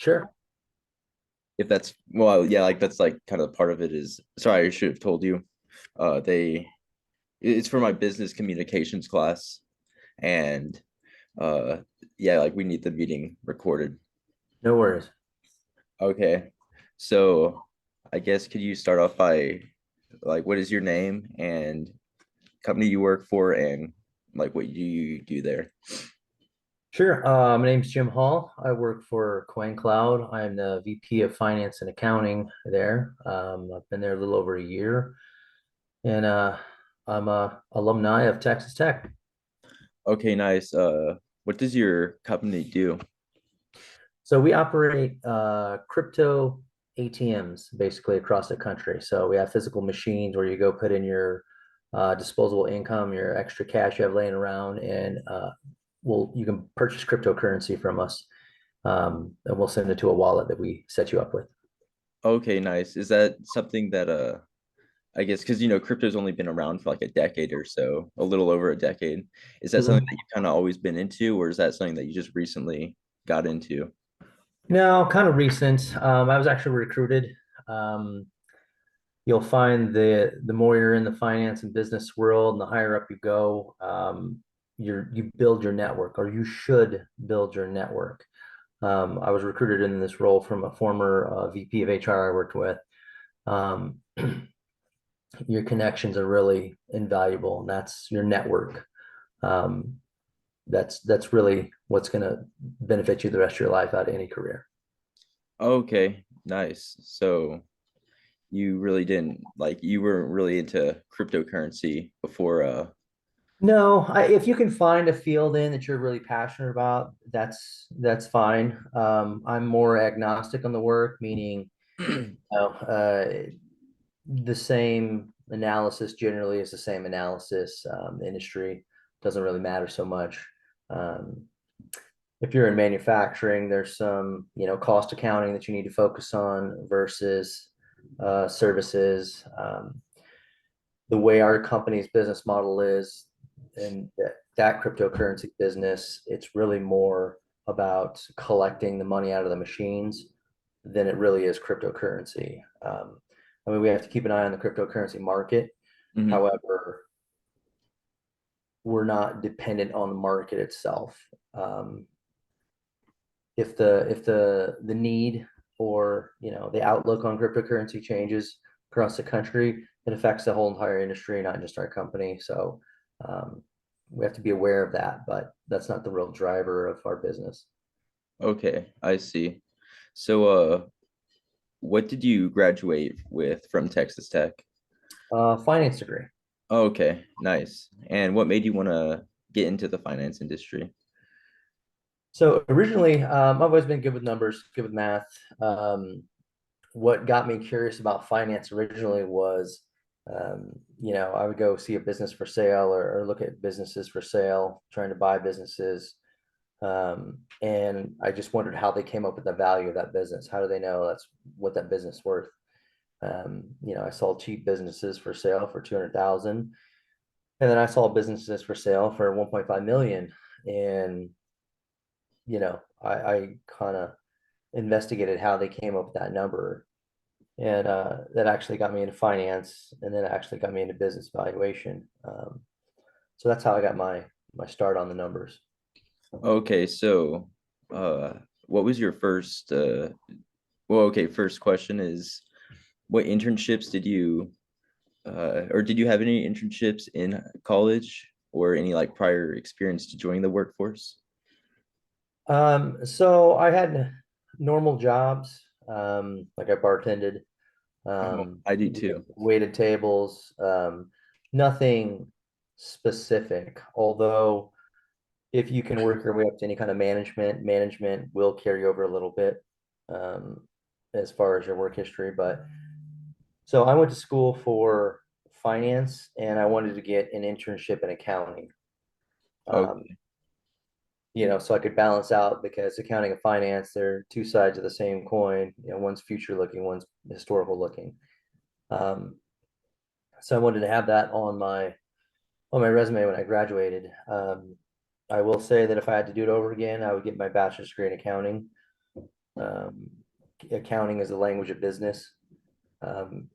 Sure. If that's well, yeah, like that's like kind of part of it is sorry, I should have told you. They it's for my business communications class and uh yeah, like we need the meeting recorded. No worries. Okay. So I guess could you start off by like what is your name and company you work for and like what do you do there? Sure. My name's Jim Hall. I work for Coin Cloud. I'm the VP of Finance and Accounting there. I've been there a little over a year, and I'm a alumni of Texas Tech. Okay, nice. What does your company do? So we operate crypto ATMs basically across the country. So we have physical machines where you go put in your disposable income, your extra cash you have laying around, and you can purchase cryptocurrency from us, and we'll send it to a wallet that we set you up with. Okay, nice. Is that something that I guess because crypto's only been around for like a decade or so, a little over a decade. Is that something Mhm. that you've kind of always been into, or is that something that you just recently got into? No, kind of recent. I was actually recruited. Um, you'll find the more you're in the finance and business world, and the higher up you go, you build your network, or you should build your network. I was recruited in this role from a former VP of HR I worked with. Um, your connections are really invaluable, and that's your network. Um, that's really what's going to benefit you the rest of your life out of any career. Okay, nice. So you really didn't like you weren't really into cryptocurrency before No, if you can find a field in that you're really passionate about, that's fine. I'm more agnostic on the work, meaning the same analysis generally is the same analysis. Industry doesn't really matter so much. Um, if you're in manufacturing, there's some, cost accounting that you need to focus on versus services. The way our company's business model is, and that cryptocurrency business, it's really more about collecting the money out of the machines than it really is cryptocurrency. I mean, we have to keep an eye on the cryptocurrency market. Mhm. However, we're not dependent on the market itself. Um, if the need or the outlook on cryptocurrency changes across the country, it affects the whole entire industry, not just our company. So um, we have to be aware of that, but that's not the real driver of our business. Okay, I see. So what did you graduate with from Texas Tech? Finance degree. Okay, nice. And what made you want to get into the finance industry? So originally, I've always been good with numbers, good with math. What got me curious about finance originally was, I would go see a business for sale, or look at businesses for sale, trying to buy businesses. And I just wondered how they came up with the value of that business. How do they know that's what that business is worth? I saw cheap businesses for sale for 200,000, and then I saw businesses for sale for 1.5 million. And I kind of investigated how they came up with that number, and that actually got me into finance, and then it actually got me into business valuation. So that's how I got my start on the numbers. Okay, so uh what was your first well, okay, first question is what internships did you or did you have any internships in college or any like prior experience to join the workforce? So I had normal jobs, like I bartended, Oh, I do too. waited tables, nothing specific. Although if you can work your way up to any kind of management will carry over a little bit, um, as far as your work history. But so I went to school for finance, and I wanted to get an internship in accounting. Um, Okay. so I could balance out, because accounting and finance, they're two sides of the same coin. One's future looking, one's historical looking. Um, so I wanted to have that on my resume when I graduated. I will say that if I had to do it over again, I would get my bachelor's degree in accounting. Um, Accounting is the language of business.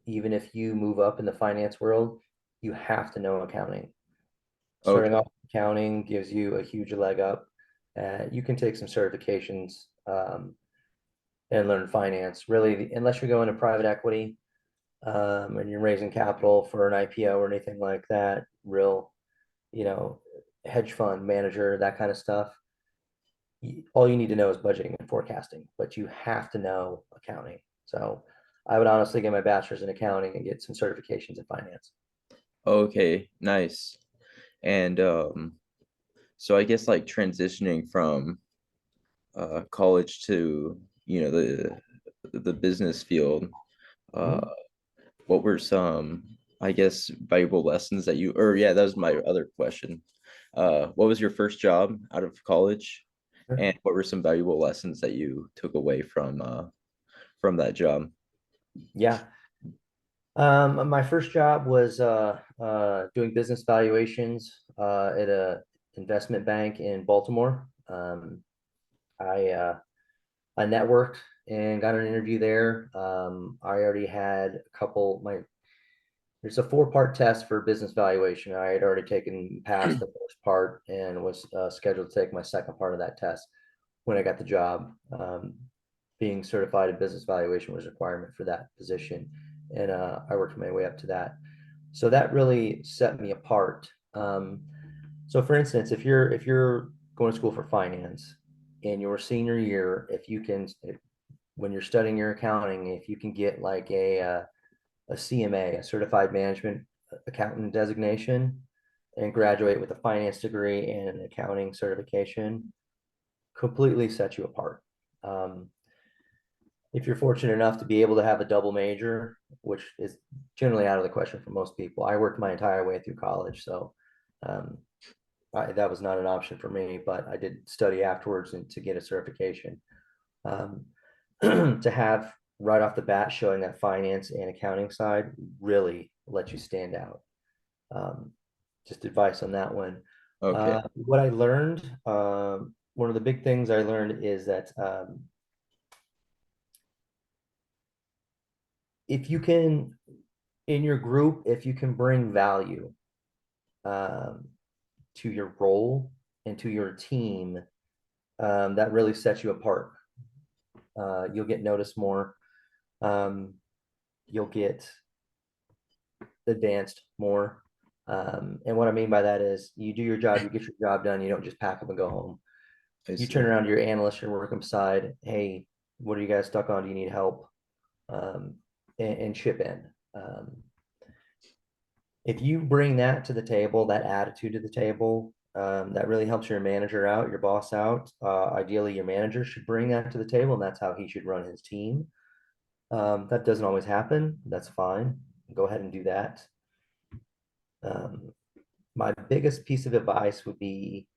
Even if you move up in the finance world, you have to know accounting. Starting Okay. off with accounting gives you a huge leg up. You can take some certifications and learn finance. Really, unless you're going to private equity and you're raising capital for an IPO or anything like that, real, you know, hedge fund manager, that kind of stuff. All you need to know is budgeting and forecasting, but you have to know accounting. So I would honestly get my bachelor's in accounting and get some certifications in finance. Okay, nice. And so I guess like transitioning from college to, the business field, uh Mhm. what were some, I guess, valuable lessons that you, or yeah, that was my other question. What was your first job out of college? Sure. And what were some valuable lessons that you took away from that job? Yeah. My first job was doing business valuations at a investment bank in Baltimore. I I networked and got an interview there. I already had a couple. There's a four-part test for business valuation. I had already taken past the first part and was scheduled to take my second part of that test when I got the job. Being certified in business valuation was a requirement for that position, and I worked my way up to that. So that really set me apart. So, for instance, if you're going to school for finance in your senior year, if you can, when you're studying your accounting, if you can get like a CMA, a certified management accountant designation, and graduate with a finance degree and an accounting certification, completely sets you apart. Um, if you're fortunate enough to be able to have a double major, which is generally out of the question for most people, I worked my entire way through college, so um, that was not an option for me. But I did study afterwards and to get a certification. Um, to have right off the bat showing that finance and accounting side really let you stand out. Um, just advice on that one. Okay, What I learned, one of the big things I learned is that if you can, in your group, if you can bring value um, to your role and to your team, that really sets you apart. You'll get noticed more. Um, you'll get advanced more. And what I mean by that is you do your job, you get your job done, you don't just pack up and go home. I You turn see. around to your analyst, your work side, hey, what are you guys stuck on? Do you need help? And chip in. If you bring that to the table, that attitude to the table, that really helps your manager out, your boss out. Ideally, your manager should bring that to the table, and that's how he should run his team. That doesn't always happen. That's fine. Go ahead and do that. Um, my biggest piece of advice would be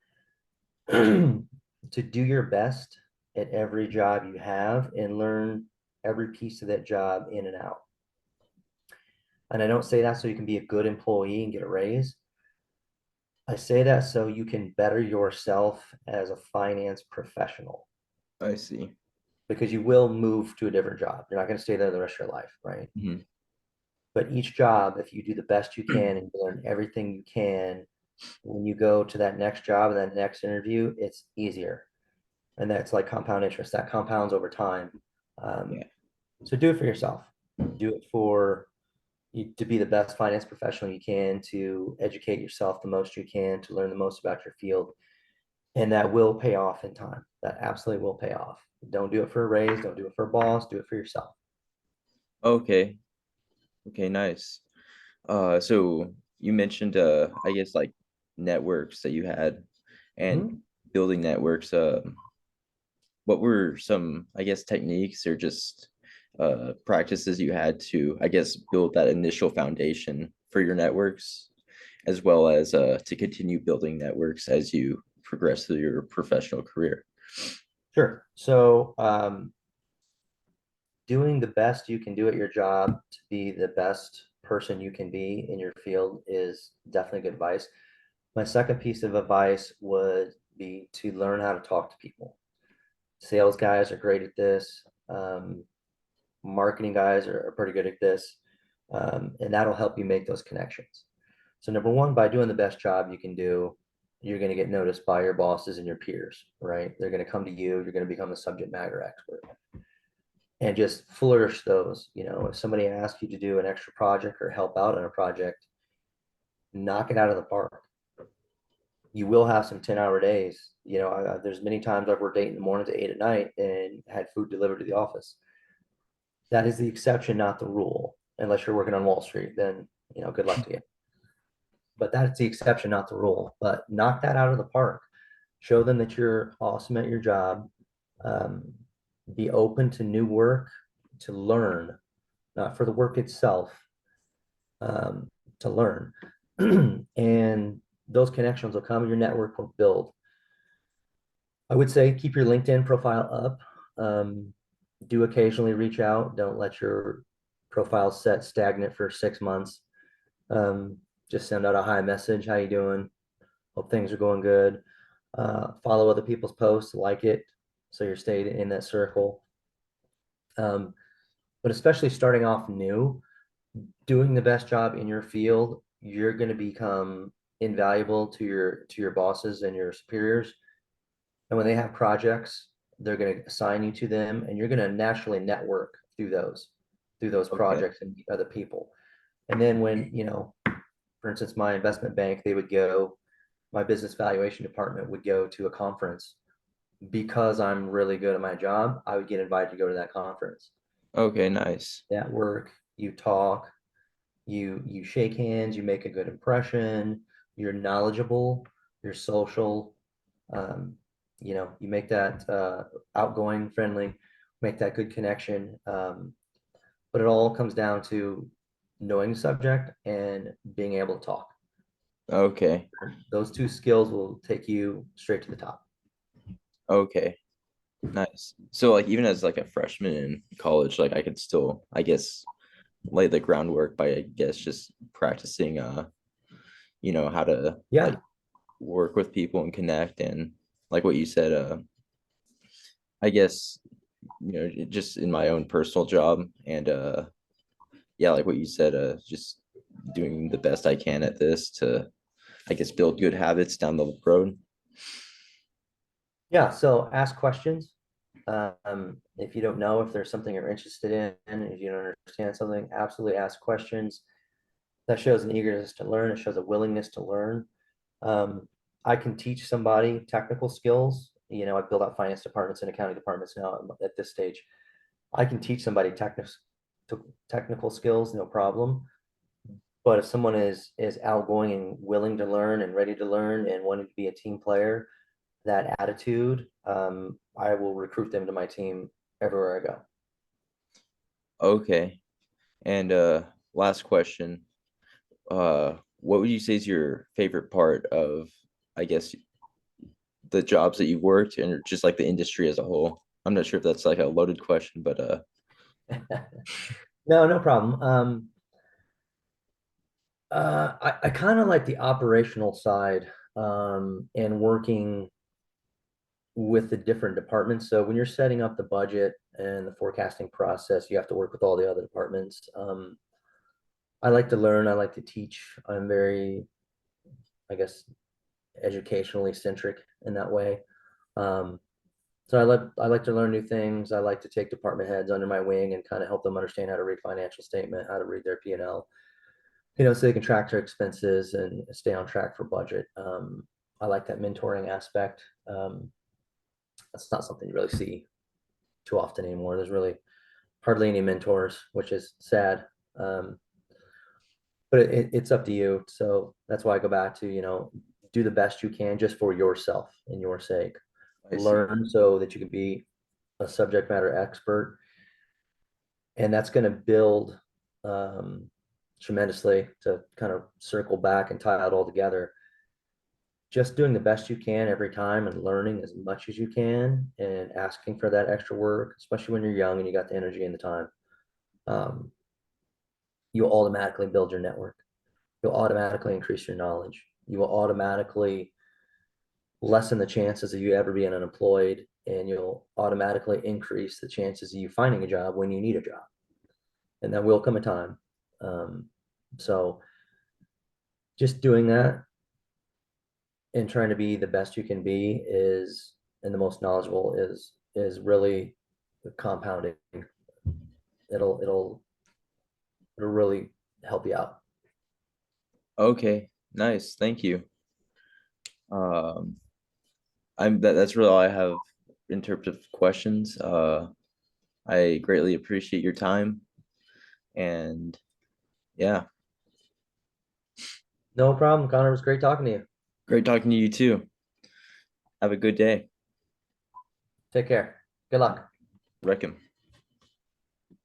to do your best at every job you have and learn every piece of that job in and out. And I don't say that so you can be a good employee and get a raise. I say that so you can better yourself as a finance professional I see. because you will move to a different job. You're not going to stay there the rest of your life, right? Mhm. But each job, if you do the best you can and you learn everything you can, when you go to that next job and that next interview, it's easier. And that's like compound interest that compounds over time. Um, Yeah. so do it for yourself. Do it for you to be the best finance professional you can, to educate yourself the most you can, to learn the most about your field, and that will pay off in time. That absolutely will pay off. Don't do it for a raise. Don't do it for a boss. Do it for yourself. Okay. Okay, nice. So you mentioned I guess like networks that you had and Mhm. building networks. What were some, I guess, techniques or just practices you had to, I guess, build that initial foundation for your networks, as well as to continue building networks as you progress through your professional career? Sure. So, doing the best you can do at your job to be the best person you can be in your field is definitely good advice. My second piece of advice would be to learn how to talk to people. Sales guys are great at this. Marketing guys are pretty good at this. And that'll help you make those connections. So number one, by doing the best job you can do, you're going to get noticed by your bosses and your peers, right? They're going to come to you. You're going to become a subject matter expert and just flourish those. If somebody asks you to do an extra project or help out on a project, knock it out of the park. You will have some 10-hour days. There's many times I've worked 8 in the morning to 8 at night and had food delivered to the office. That is the exception, not the rule. Unless you're working on Wall Street, then good luck to you. But that's the exception, not the rule. But knock that out of the park. Show them that you're awesome at your job. Be open to new work, to learn, not for the work itself, to learn. And those connections will come, your network will build. I would say keep your LinkedIn profile up. Do occasionally reach out. Don't let your profile set stagnant for 6 months. Just send out a hi message. How you doing? Hope things are going good. Follow other people's posts, like it, so you're staying in that circle. But especially starting off new, doing the best job in your field, you're going to become invaluable to your bosses and your superiors. And when they have projects, they're going to assign you to them, and you're going to naturally network through those Okay. projects and other people. And then when, for instance, my investment bank, my business valuation department would go to a conference. Because I'm really good at my job, I would get invited to go to that conference. Okay, nice. At work, you talk, you shake hands, you make a good impression, you're knowledgeable, you're social, you make that outgoing, friendly, make that good connection. But it all comes down to knowing the subject and being able to talk. Okay. Those two skills will take you straight to the top. Okay. Nice. So like even as like a freshman in college, like I could still, I guess, lay the groundwork by I guess just practicing how to Yeah. like work with people and connect and like what you said, I guess, just in my own personal job and yeah, like what you said, just doing the best I can at this to I guess build good habits down the road. Yeah. So ask questions. If you don't know, if there's something you're interested in, if you don't understand something, absolutely ask questions. That shows an eagerness to learn. It shows a willingness to learn. I can teach somebody technical skills. I build out finance departments and accounting departments now at this stage. I can teach somebody technical skills, no problem. But if someone is outgoing and willing to learn and ready to learn and wanting to be a team player, that attitude, I will recruit them to my team everywhere I go. Okay. And last question. What would you say is your favorite part of, I guess, the jobs that you've worked and just like the industry as a whole? I'm not sure if that's like a loaded question, but No, no problem. I kind of like the operational side, and working with the different departments. So when you're setting up the budget and the forecasting process, you have to work with all the other departments. I like to learn. I like to teach. I'm very, I guess, educationally centric in that way. Um, so I like to learn new things. I like to take department heads under my wing and kind of help them understand how to read financial statement, how to read their P&L, so they can track their expenses and stay on track for budget. I like that mentoring aspect. That's not something you really see too often anymore. There's really hardly any mentors, which is sad. But it's up to you. So that's why I go back to, do the best you can just for yourself and your sake. I see. Learn so that you can be a subject matter expert. And that's going to build tremendously to kind of circle back and tie it all together. Just doing the best you can every time and learning as much as you can and asking for that extra work, especially when you're young and you got the energy and the time. Um, you'll automatically build your network. You'll automatically increase your knowledge. You will automatically lessen the chances of you ever being unemployed and you'll automatically increase the chances of you finding a job when you need a job. And that will come a time. So just doing that and trying to be the best you can be is, and the most knowledgeable is really compounding. It'll really help you out. Okay, nice. Thank you. Um, that's really all I have in terms of questions. I greatly appreciate your time, and yeah, No problem, Connor. It was great talking to you. great talking to you too. Have a good day. Take care. Good luck. Wreck 'em.